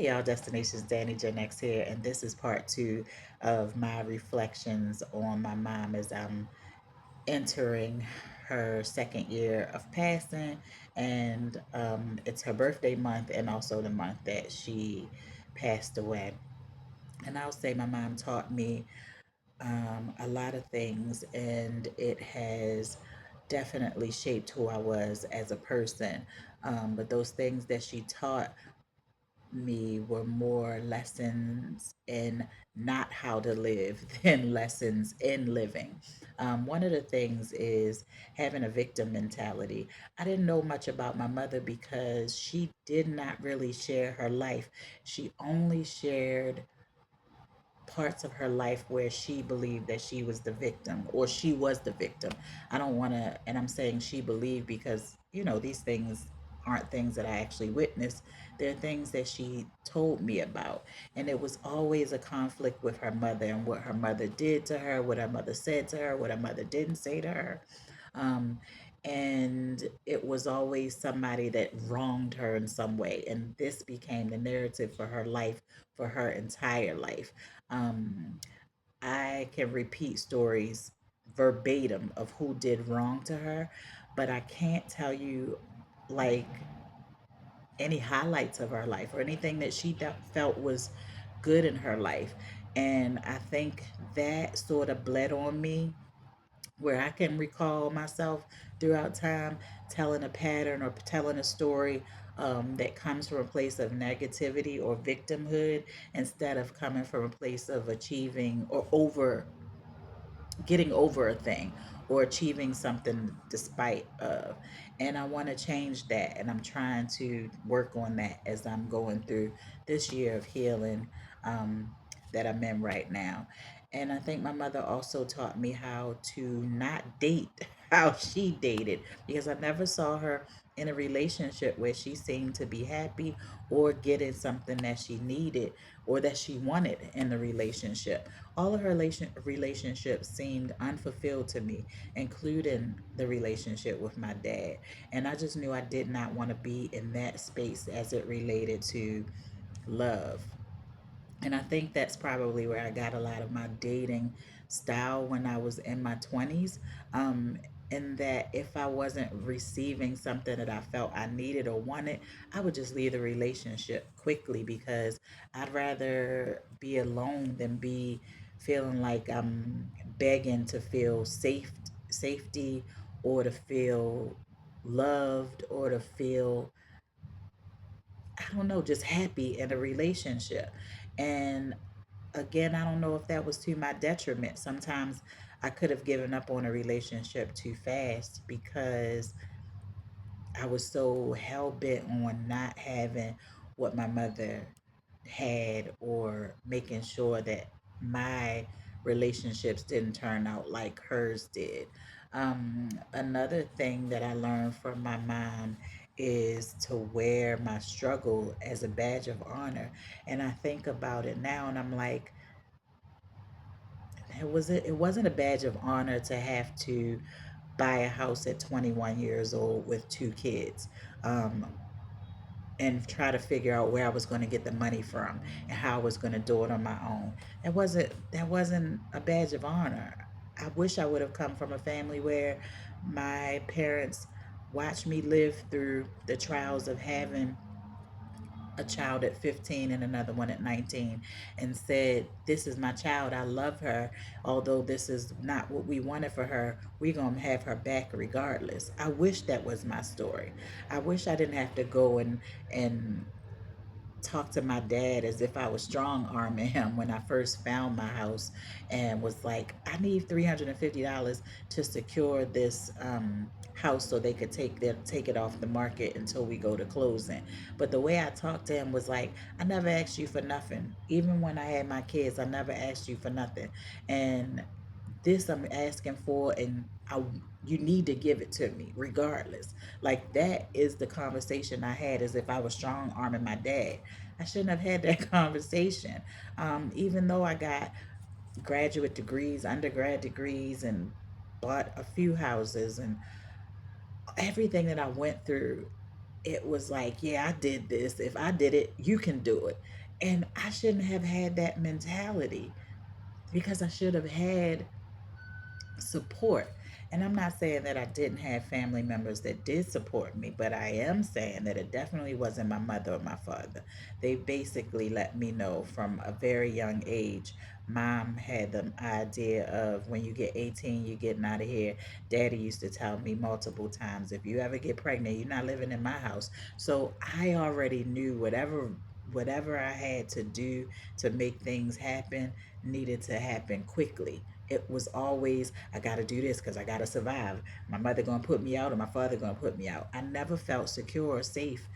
Hey y'all, Destinations Danny Gen X here, and this is part two of my reflections on my mom as I'm entering her second year of passing, and it's her birthday month and also the month that she passed away. And I'll say my mom taught me a lot of things, and it has definitely shaped who I was as a person. But those things that she taught me were more lessons in not how to live than lessons in living. One of the things is having a victim mentality. I didn't know much about my mother because she did not really share her life. She only shared parts of her life where she believed that she was the victim or she was the victim. I don't want to, and I'm saying she believed because, these things aren't things that I actually witnessed. They're things that she told me about. And it was always a conflict with her mother and what her mother did to her, what her mother said to her, what her mother didn't say to her. Um, and it was always somebody that wronged her in some way. And this became the narrative for her life, for her entire life. Um, I can repeat stories verbatim of who did wrong to her, but I can't tell you like any highlights of her life or anything that she felt was good in her life. And I think that sort of bled on me where I can recall myself throughout time telling a pattern or telling a story that comes from a place of negativity or victimhood instead of coming from a place of achieving or getting over a thing or achieving something despite of. And I want to change that, and I'm trying to work on that as I'm going through this year of healing um, that I'm in right now. And I think my mother also taught me how to not date how she dated, because I never saw her in a relationship where she seemed to be happy or getting something that she needed or that she wanted in the relationship. All of her relationships seemed unfulfilled to me, including the relationship with my dad. And I just knew I did not want to be in that space as it related to love. And I think that's probably where I got a lot of my dating style when I was in my 20s. Um, in that if I wasn't receiving something that I felt I needed or wanted, I would just leave the relationship quickly because I'd rather be alone than be feeling like I'm begging to feel safety or to feel loved or to feel, I don't know, just happy in a relationship. And again, I don't know if that was to my detriment. Sometimes I could have given up on a relationship too fast because I was so hell bent on not having what my mother had or making sure that my relationships didn't turn out like hers did. Another thing that I learned from my mom is to wear my struggle as a badge of honor. And I think about it now and I'm like, it wasn't a badge of honor to have to buy a house at 21 years old with two kids. Um, and try to figure out where I was going to get the money from and how I was going to do it on my own. That wasn't a badge of honor. I wish I would have come from a family where my parents watched me live through the trials of having a child at 15 and another one at 19 and said, this is my child, I love her, although this is not what we wanted for her, we're going to have her back regardless. I wish that was my story. I wish I didn't have to go and talk to my dad as if I was strong arming him when I first found my house and was like, I need $350 to secure this house so they could take it off the market until we go to closing. But the way I talked to him was like, I never asked you for nothing. Even when I had my kids, I never asked you for nothing. And this I'm asking for, and you need to give it to me regardless. Like, that is the conversation I had, as if I was strong arming my dad. I shouldn't have had that conversation. Even though I got graduate degrees, undergrad degrees, and bought a few houses and everything that I went through, it was like, yeah, I did this. If I did it, you can do it. And I shouldn't have had that mentality, because I should have had support. And I'm not saying that I didn't have family members that did support me, but I am saying that it definitely wasn't my mother or my father. They basically let me know from a very young age. Mom had the idea of, when you get 18, you're getting out of here. Daddy used to tell me multiple times, if you ever get pregnant, you're not living in my house. So I already knew whatever I had to do to make things happen needed to happen quickly. It was always, I got to do this because I got to survive. My mother going to put me out, or my father going to put me out. I never felt secure or safe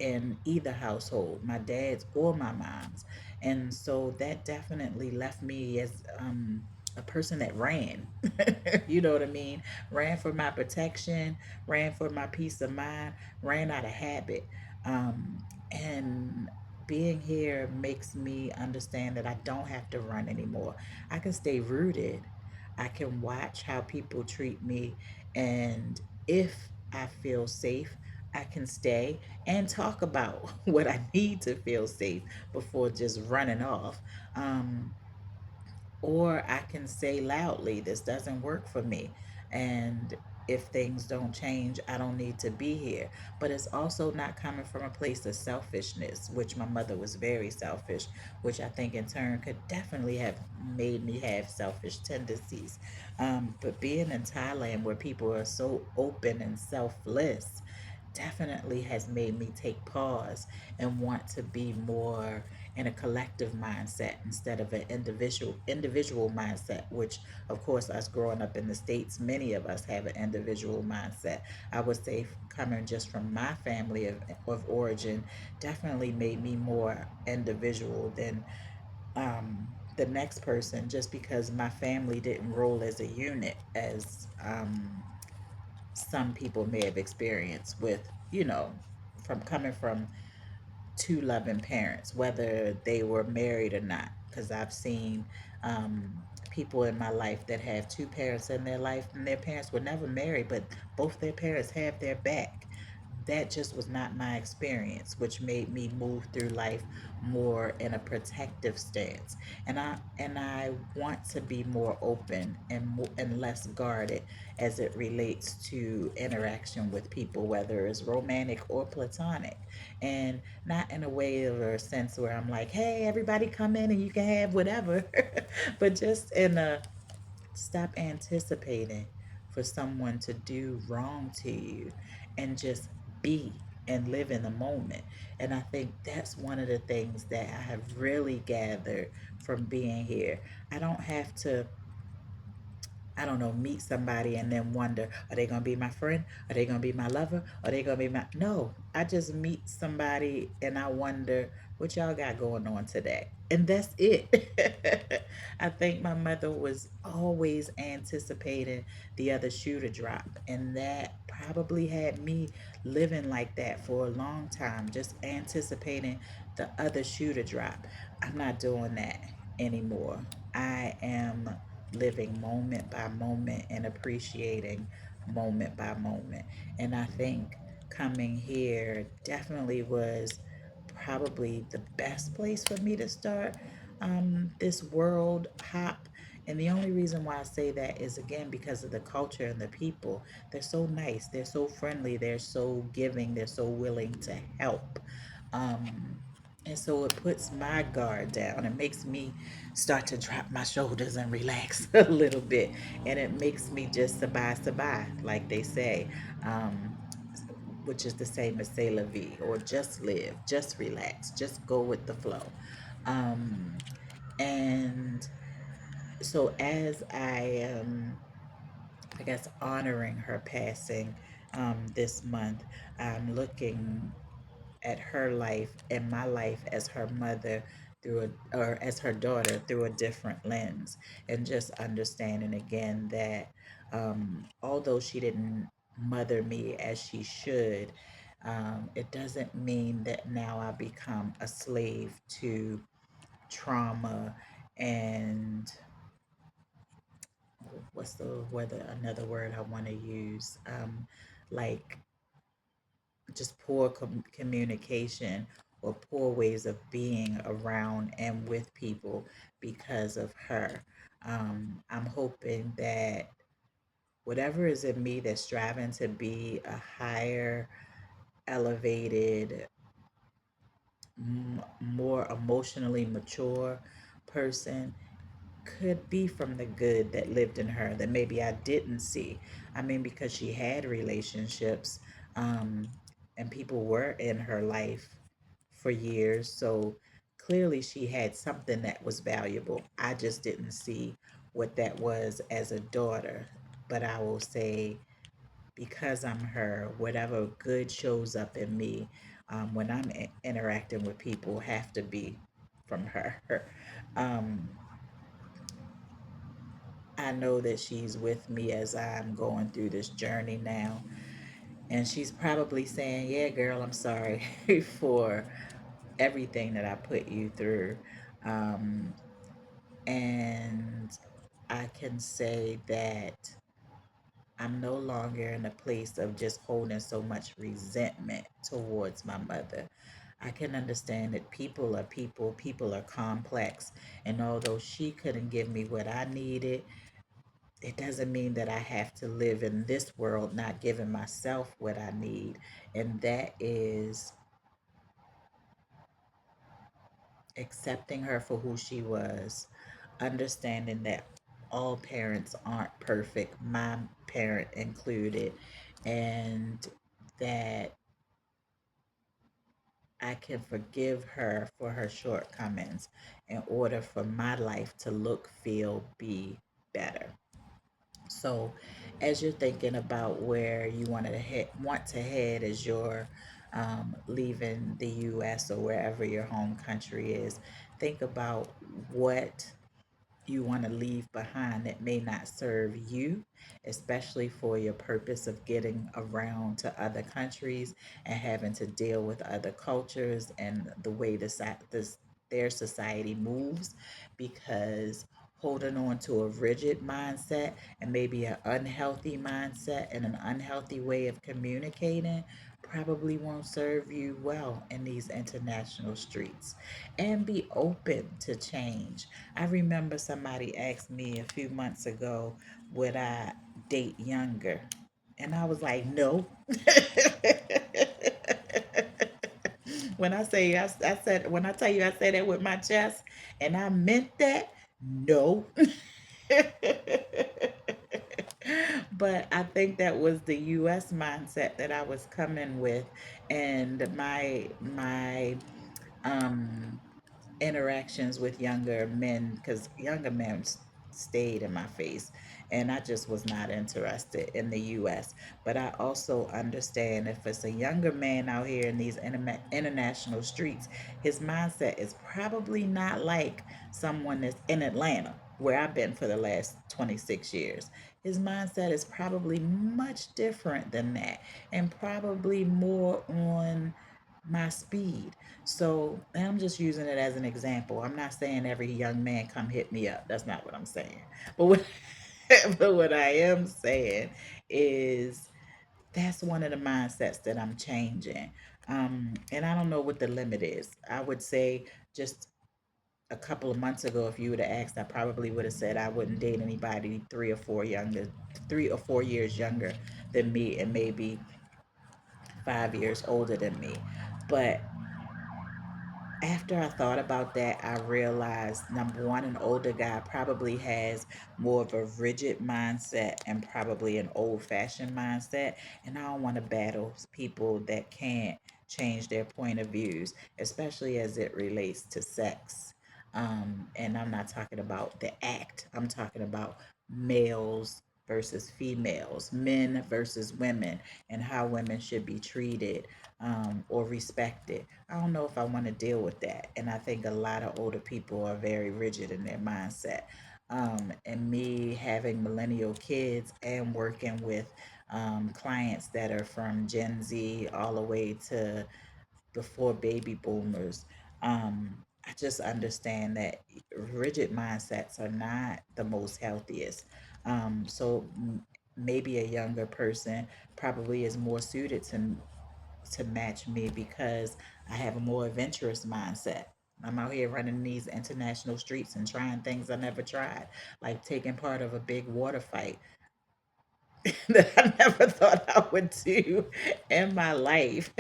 in either household, my dad's or my mom's. And so that definitely left me as a person that ran. You know what I mean? Ran for my protection, ran for my peace of mind, ran out of habit. And being here makes me understand that I don't have to run anymore. I can stay rooted. I can watch how people treat me. And if I feel safe, I can stay and talk about what I need to feel safe before just running off. Um, or I can say loudly, this doesn't work for me. And if things don't change, I don't need to be here. But it's also not coming from a place of selfishness, which my mother was very selfish, which I think in turn could definitely have made me have selfish tendencies. But being in Thailand, where people are so open and selfless, definitely has made me take pause and want to be more in a collective mindset instead of an individual mindset, which of course, us growing up in the States, many of us have an individual mindset. I would say coming just from my family of origin definitely made me more individual than the next person, just because my family didn't roll as a unit as some people may have experienced with, from coming from two loving parents, whether they were married or not. Because I've seen people in my life that have two parents in their life, and their parents were never married, but both their parents have their back. That just was not my experience, which made me move through life more in a protective stance. And I want to be more open and less guarded as it relates to interaction with people, whether it's romantic or platonic. And not in a way or a sense where I'm like, hey, everybody come in and you can have whatever, but just in a, stop anticipating for someone to do wrong to you and just be and live in the moment. And I think that's one of the things that I have really gathered from being here. I don't have to, I don't know, meet somebody and then wonder, are they going to be my friend? Are they going to be my lover? Are they going to be my. No, I just meet somebody and I wonder what y'all got going on today. And that's it. I think my mother was always anticipating the other shoe to drop. And that probably had me living like that for a long time, just anticipating the other shoe to drop. I'm not doing that anymore. I am living moment by moment and appreciating moment by moment. And I think coming here definitely was probably the best place for me to start this world hop. And the only reason why I say that is, again, because of the culture and the people. They're so nice, they're so friendly, they're so giving, they're so willing to help. Um, and so it puts my guard down. It makes me start to drop my shoulders and relax a little bit. And it makes me just sabah, like they say, um, which is the same as say la vie, or just live, just relax, just go with the flow. Um, and so as I am, I guess, honoring her passing this month, I'm looking at her life and my life as her mother through a, or as her daughter through a different lens, and just understanding again that although she didn't mother me as she should, it doesn't mean that now I become a slave to trauma and what's the whether another word I want to use, like just poor communication or poor ways of being around and with people because of her. I'm hoping that whatever is in me that's striving to be a higher, elevated, more emotionally mature person could be from the good that lived in her that maybe I didn't see. I mean, because she had relationships, um, and people were in her life for years. So clearly she had something that was valuable. I just didn't see what that was as a daughter. But I will say, because I'm her, whatever good shows up in me when I'm interacting with people have to be from her. um, I know that she's with me as I'm going through this journey now. And she's probably saying, yeah, girl, I'm sorry for everything that I put you through. Um, and I can say that I'm no longer in a place of just holding so much resentment towards my mother. I can understand that people are complex. And although she couldn't give me what I needed, it doesn't mean that I have to live in this world not giving myself what I need. And that is accepting her for who she was, understanding that all parents aren't perfect, my parent included, and that I can forgive her for her shortcomings in order for my life to look, feel, be better. So, as you're thinking about where you want to head as you're leaving the U.S. or wherever your home country is, think about what you want to leave behind that may not serve you, especially for your purpose of getting around to other countries and having to deal with other cultures and the way their society moves, because holding on to a rigid mindset and maybe an unhealthy mindset and an unhealthy way of communicating probably won't serve you well in these international streets. And be open to change. I remember somebody asked me a few months ago, would I date younger? And I was like, no. I said, when I tell you I said that with my chest, and I meant that, no. But I think that was the US mindset that I was coming with, and my um interactions with younger men, because younger men stayed in my face, and I just was not interested in the US. But I also understand if it's a younger man out here in these international streets, his mindset is probably not like someone that's in Atlanta, where I've been for the last 26 years. His mindset is probably much different than that, and probably more on my speed. So, and I'm just using it as an example. I'm not saying every young man come hit me up. That's not what I'm saying. But what, but what I am saying is that's one of the mindsets that I'm changing. And I don't know what the limit is. I would say just a couple of months ago, if you would have asked, I probably would have said I wouldn't date anybody 3 or 4 years younger than me, and maybe 5 years older than me. But after I thought about that, I realized number one, an older guy probably has more of a rigid mindset and probably an old fashioned mindset. And I don't want to battle people that can't change their point of views, especially as it relates to sex. And I'm not talking about the act, I'm talking about males versus females, men versus women, and how women should be treated or respected. I don't know if I want to deal with that. And I think a lot of older people are very rigid in their mindset. And me having millennial kids and working with clients that are from Gen Z all the way to before baby boomers, I just understand that rigid mindsets are not the most healthiest. So maybe a younger person probably is more suited to to match me because I have a more adventurous mindset. I'm out here running these international streets and trying things I never tried, like taking part of a big water fight that I never thought I would do in my life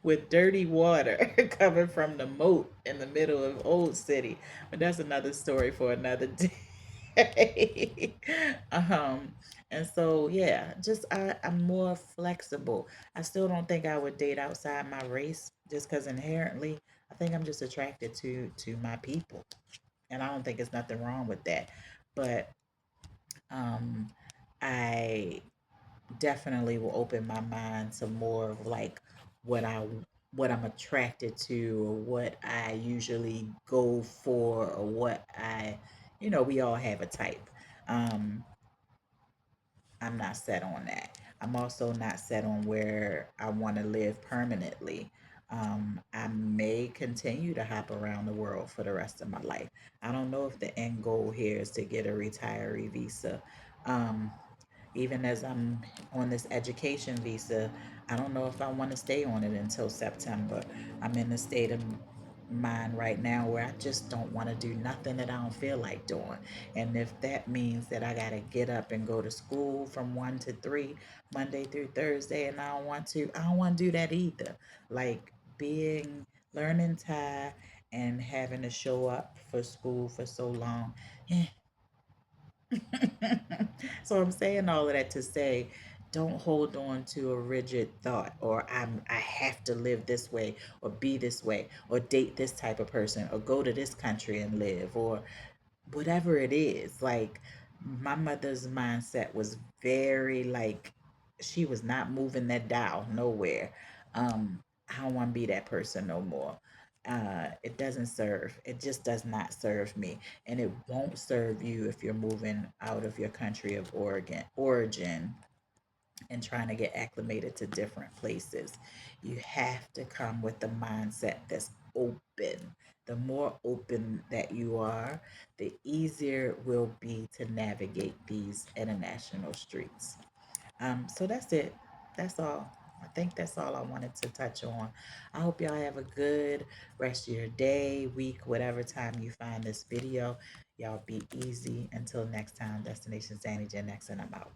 with dirty water coming from the moat in the middle of Old City. But that's another story for another day. um, and so yeah, just I'm more flexible. I still don't think I would date outside my race just because inherently I think I'm just attracted to my people. And I don't think there's nothing wrong with that. But um I definitely will open my mind to more of like what I what I'm attracted to or what I usually go for or what we all have a type. Um I'm not set on that. I'm also not set on where I want to live permanently. I may continue to hop around the world for the rest of my life. I don't know if the end goal here is to get a retiree visa. Um, Even as I'm on this education visa, I don't know if I want to stay on it until September. I'm in a state of mind right now where I just don't want to do nothing that I don't feel like doing. And if that means that I got to get up and go to school from 1 to 3, Monday through Thursday, and I don't want to do that either. Like learning Thai and having to show up for school for so long. eh, So I'm saying all of that to say, don't hold on to a rigid thought or I have to live this way or be this way or date this type of person or go to this country and live or whatever it is. Like my mother's mindset was very like she was not moving that dial nowhere. I don't want to be that person no more. It doesn't serve. It just does not serve me, and it won't serve you if you're moving out of your country of origin and trying to get acclimated to different places. You have to come with the mindset that's open. The more open that you are, the easier it will be to navigate these international streets. So that's it. That's all. I think that's all I wanted to touch on. I hope y'all have a good rest of your day, week, whatever time you find this video. Y'all be easy. Until next time, Destination Sandy Gen X, and I'm out.